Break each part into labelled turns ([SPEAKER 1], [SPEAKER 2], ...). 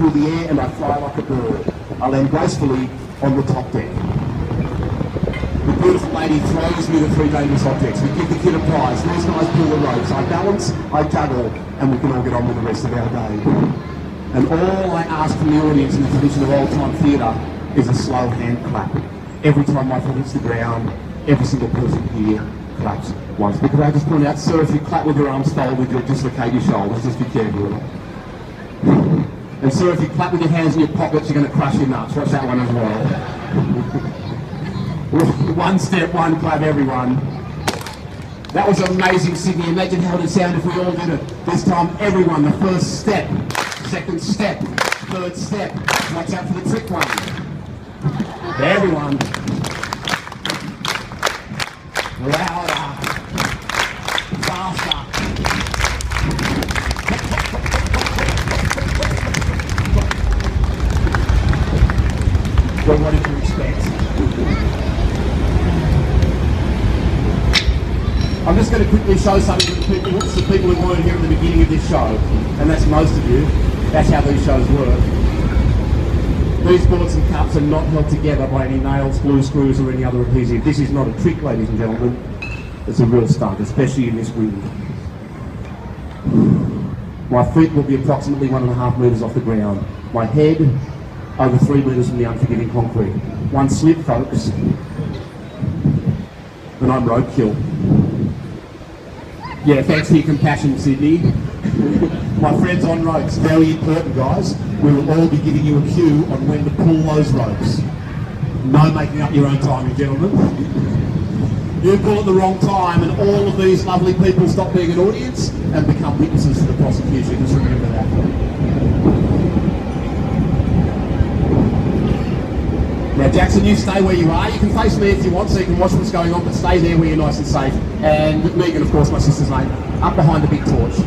[SPEAKER 1] through the air and I fly like a bird. I land gracefully on the top deck. The beautiful lady throws me the 3 dangerous objects. We give the kid a prize. These guys pull the ropes. I balance, I juggle, and we can all get on with the rest of our day. And all I ask from the audience in the tradition of old-time theatre is a slow hand clap. Every time my foot hits the ground, every single person here claps once. Because I just point out, sir, if you clap with your arms folded, you'll dislocate your shoulders. Just be careful. And sir, if you clap with your hands in your pockets, you're going to crush your nuts. Watch that one as well. One step, one clap, everyone. That was amazing, Sydney. Imagine how it would sound if we all did it. This time, everyone, the first step, second step, third step. Watch out for the trick one. Everyone. Louder. Faster. Well, what did you expect? I'm just going to quickly show something to the people who weren't here at the beginning of this show, and that's most of you. That's how these shows work. These bullets and cups are not held together by any nails, glue, screws or any other adhesive. This is not a trick, ladies and gentlemen. It's a real stunt, especially in this wind. My feet will be approximately 1.5 metres off the ground. My head over 3 metres from the unforgiving concrete. One slip, folks, and I'm roadkill. Yeah, thanks for your compassion, Sydney. My friends on ropes, very important, guys. We will all be giving you a cue on when to pull those ropes. No making up your own timing, gentlemen. You pull at the wrong time and all of these lovely people stop being an audience and become witnesses to the prosecution. Just remember that. Now, Jackson, you stay where you are. You can face me if you want, so you can watch what's going on, but stay there where you're nice and safe. And Megan, of course, my sister's name, up behind the big torch.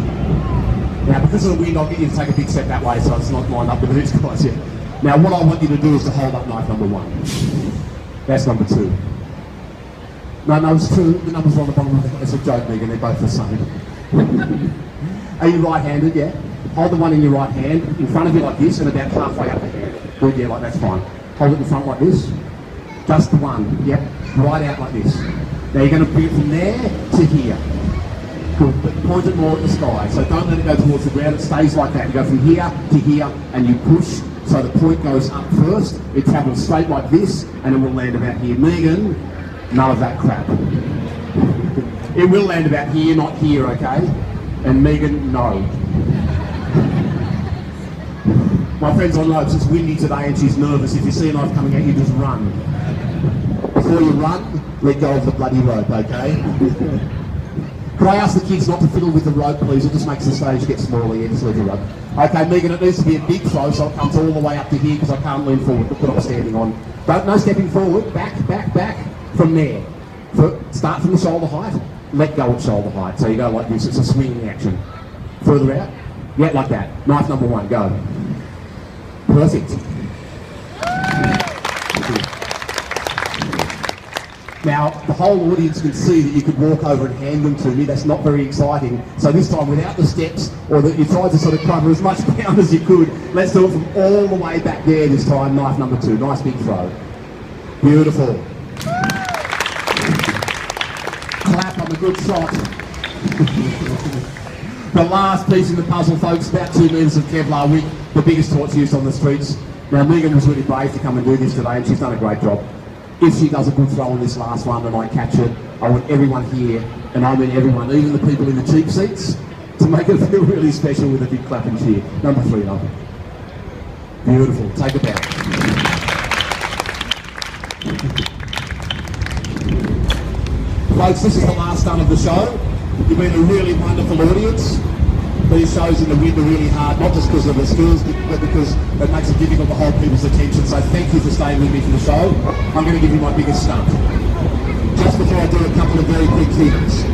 [SPEAKER 1] Now, because of the wind, I'll get you to take a big step that way, so it's not lined up with these guys yet. Now, what I want you to do is to hold up knife number 1. That's number 2. No, it's 2. The numbers are on the bottom. It's a joke, Megan. They're both the same. Are you right-handed? Yeah. Hold the one in your right hand in front of you like this, and about halfway up the hand. Good, yeah, like that's fine. Hold it in front like this. Just the one. Yep. Right out like this. Now you're going to bring it from there to here. Good. But point it more at the sky. So don't let it go towards the ground. It stays like that. You go from here to here and you push. So the point goes up first. It travels straight like this and it will land about here. Megan, none of that crap. It will land about here, not here, okay? And Megan, no. My friend's on ropes, it's windy today and she's nervous. If you see a knife coming at you, just run. Before you run, let go of the bloody rope, okay? Could I ask the kids not to fiddle with the rope, please? It just makes the stage get smaller. Yeah, just leave the rope. Okay, Megan, it needs to be a big throw, so it comes all the way up to here because I can't lean forward. Look what I'm standing on. No stepping forward. Back, back, back. From there. Start from the shoulder height. Let go at shoulder height. So you go like this. It's a swinging action. Further out. Yeah, like that. Knife number 1. Go. Perfect. Now, the whole audience can see that you could walk over and hand them to me. That's not very exciting. So this time, without the steps, or that you tried to sort of cover as much ground as you could, let's do it from all the way back there this time. Knife number 2. Nice big throw. Beautiful. Clap on the good shot. The last piece in the puzzle, folks, about 2 metres of Kevlar wick, the biggest torch used on the streets. Now, Megan was really brave to come and do this today, and she's done a great job. If she does a good throw on this last one and I catch it, I want everyone here, and I mean everyone, even the people in the cheap seats, to make it feel really special with a big clap and cheer. Number 3, love. Beautiful. Take it back. Folks, this is the last stunt of the show. You've been a really wonderful audience. These shows in the wind are really hard, not just because of the skills, but because it makes it difficult to hold people's attention. So thank you for staying with me for the show. I'm going to give you my biggest stunt. Just before I do a couple of very quick things.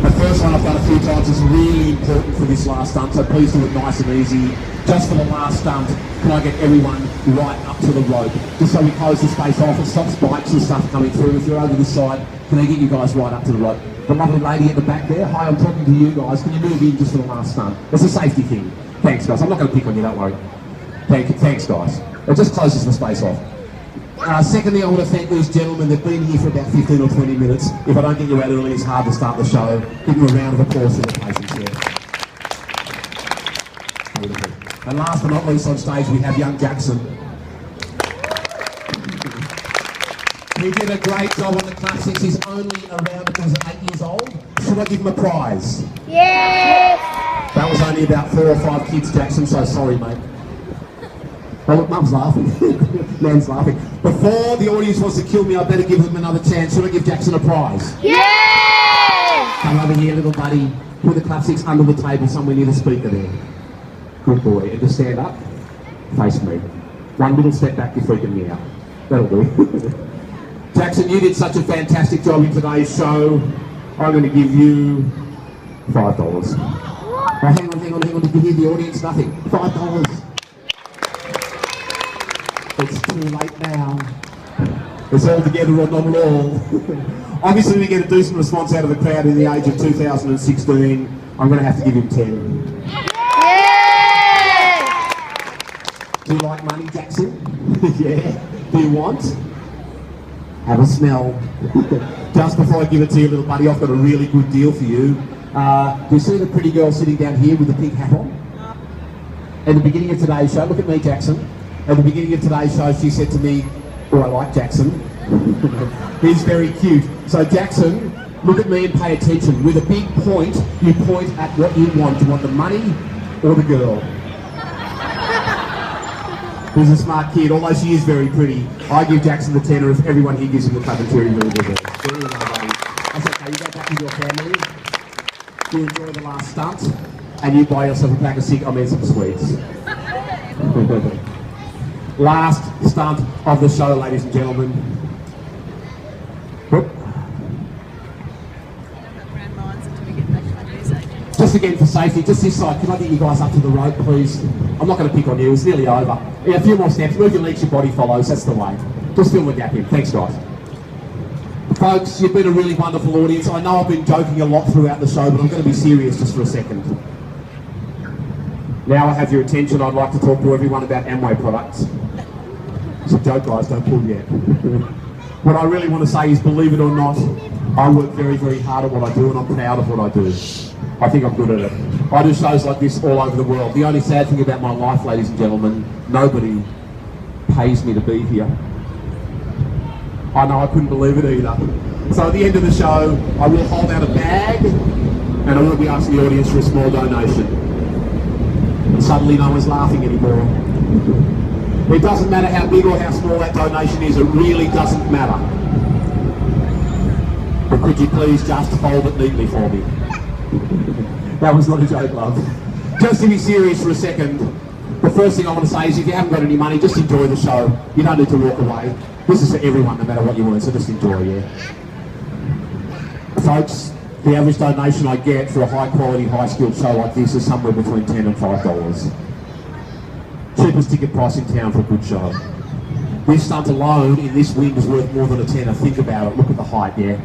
[SPEAKER 1] The first one I've done a few times is really important for this last stunt, so please do it nice and easy. Just for the last stunt, can I get everyone right up to the rope? Just so we close the space off, it stops bikes and stuff coming through. If you're over this side, can I get you guys right up to the rope? The lovely lady at the back there, hi, I'm talking to you guys. Can you move in just for the last stunt? It's a safety thing. Thanks, guys. I'm not going to pick on you, don't worry. Thank you. Thanks, guys. It just closes the space off. Secondly, I want to thank these gentlemen. They've been here for about 15 or 20 minutes. If I don't get you out early, it's hard to start the show. Give them a round of applause for their patience here. Beautiful. And last but not least on stage, we have young Jackson. He did a great job on the classics. He's only around because of 8 years old. Should I give him a prize?
[SPEAKER 2] Yes!
[SPEAKER 1] That was only about 4 or 5 kids, Jackson, so sorry, mate. Oh, look, Mum's laughing. Nan's laughing. Before the audience wants to kill me, I better give them another chance. Should I give Jackson a prize?
[SPEAKER 2] Yes!
[SPEAKER 1] Come over here, little buddy. Put the classics under the table somewhere near the speaker there. Good boy. And just stand up. Face me. One little step back, you're freaking me out. That'll do. Jackson, you did such a fantastic job in today's show. I'm going to give you $5. Oh, hang on. Did you hear the audience? Nothing. $5. It's too late now. It's all together or not at all. Obviously, we get a decent response out of the crowd in the age of 2016. I'm going to have to give him 10.
[SPEAKER 2] Yes!
[SPEAKER 1] Do you like money, Jackson? Yeah. Do you want? Have a smell. Just before I give it to you, little buddy, I've got a really good deal for you. Do you see the pretty girl sitting down here with the pink hat on? At the beginning of today's show, look at me, Jackson. At the beginning of today's show, she said to me, oh, I like Jackson. He's very cute. So Jackson, look at me and pay attention. With a big point, you point at what you want. Do you want the money or the girl? He's a smart kid, although she is very pretty. I give Jackson the tenner if everyone here gives him the club and cherry really good. Very well, buddy. That's okay, you go back with your family. You enjoy the last stunt, and you buy yourself a pack of some sweets. Last stunt of the show, ladies and gentlemen. Whoop. Just again for safety, just this side, can I get you guys up to the road, please? I'm not going to pick on you, it's nearly over. Yeah, a few more steps, move your legs, your body follows, that's the way. Just fill the gap in. Thanks, guys. Folks, you've been a really wonderful audience. I know I've been joking a lot throughout the show, but I'm going to be serious just for a second. Now I have your attention, I'd like to talk to everyone about Amway products. It's a joke, guys, don't pull yet. What I really want to say is, believe it or not, I work very, very hard at what I do and I'm proud of what I do. I think I'm good at it. I do shows like this all over the world. The only sad thing about my life, ladies and gentlemen, nobody pays me to be here. I know, I couldn't believe it either. So at the end of the show, I will hold out a bag and I will be asking the audience for a small donation. And suddenly no one's laughing anymore. It doesn't matter how big or how small that donation is, it really doesn't matter. But could you please just fold it neatly for me? That was not a joke, love. Just to be serious for a second, the first thing I want to say is if you haven't got any money, just enjoy the show. You don't need to walk away. This is for everyone, no matter what you earn, so just enjoy, yeah. Folks, the average donation I get for a high quality, high skilled show like this is somewhere between $10 and $5. Cheapest ticket price in town for a good show. This stunt alone in this wind is worth more than a tenner. Think about it, look at the height, yeah.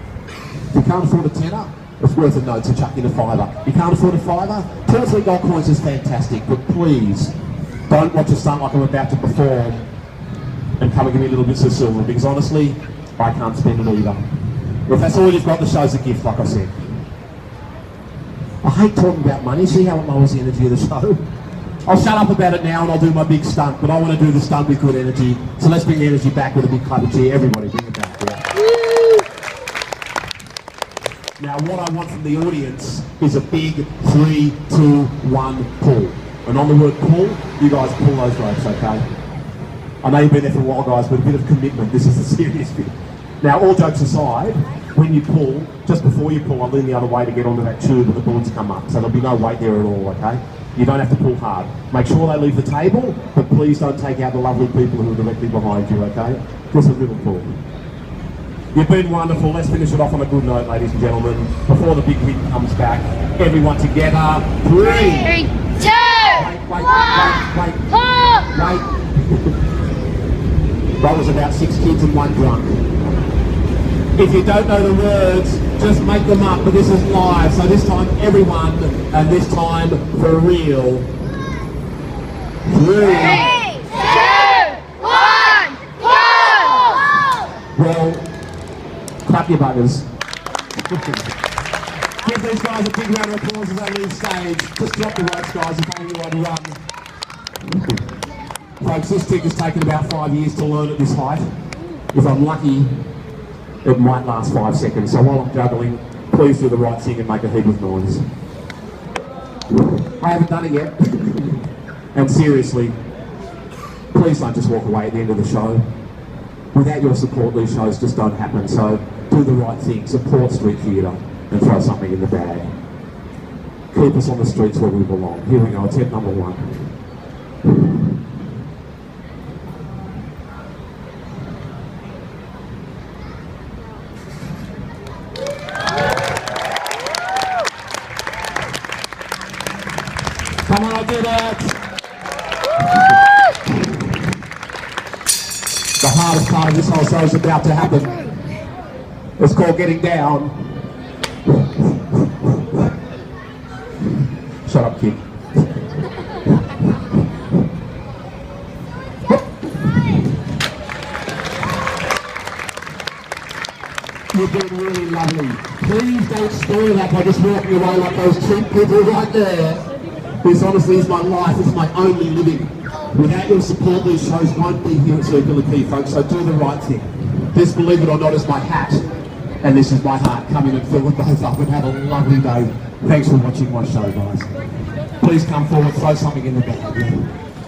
[SPEAKER 1] If you can't afford a tenner, it's worth a note to chuck in a $5. You can't afford a $5? 2 or 3 gold coins is fantastic, but please, don't watch a stunt like I'm about to perform and come and give me little bits of silver, because honestly, I can't spend it either. If that's all you've got, the show's a gift, like I said. I hate talking about money, see how it lowers the energy of the show? I'll shut up about it now and I'll do my big stunt, but I want to do the stunt with good energy, so let's bring the energy back with a big clap of cheer. Everybody, bring it back, yeah. Now what I want from the audience is a big 3, 2, 1 pull. And on the word pull, you guys pull those ropes, okay? I know you've been there for a while, guys, but a bit of commitment, this is a serious bit. Now, all jokes aside, when you pull, just before you pull, I lean the other way to get onto that tube and the balloons come up. So there'll be no weight there at all, okay? You don't have to pull hard. Make sure they leave the table, but please don't take out the lovely people who are directly behind you, okay? Just a little pull. You've been wonderful. Let's finish it off on a good note, ladies and gentlemen. Before the big hit comes back, everyone together. 3,
[SPEAKER 2] 2,
[SPEAKER 1] wait.
[SPEAKER 2] 4.
[SPEAKER 1] That was about 6 kids and 1 drunk. If you don't know the words, just make them up, but this is live, so this time everyone, and this time for real. 3.
[SPEAKER 2] 2, 1, go!
[SPEAKER 1] Well, clap your buggers. Give these guys a big round of applause as they leave stage. Just drop the ropes, guys, if only you want to run. Folks, this trick has taken about 5 years to learn at this height. If I'm lucky, it might last 5 seconds. So while I'm juggling, please do the right thing and make a heap of noise. I haven't done it yet. And seriously, please don't just walk away at the end of the show. Without your support, these shows just don't happen. So do the right thing, support street theatre and throw something in the bag. Keep us on the streets where we belong. Here we go, attempt number 1. Come on, I did it! The hardest part of this whole show is about to happen. It's called getting down. Shut up, kid. You've been really lovely. Please don't spoil that by just walking away like those cheap people right there. This honestly is my life, it's my only living. Without your support, these shows won't be here at Circular Quay, folks, so do the right thing. This, believe it or not, is my hat, and this is my heart. Come in and fill them both up and have a lovely day. Thanks for watching my show, guys. Please come forward, throw something in the bag.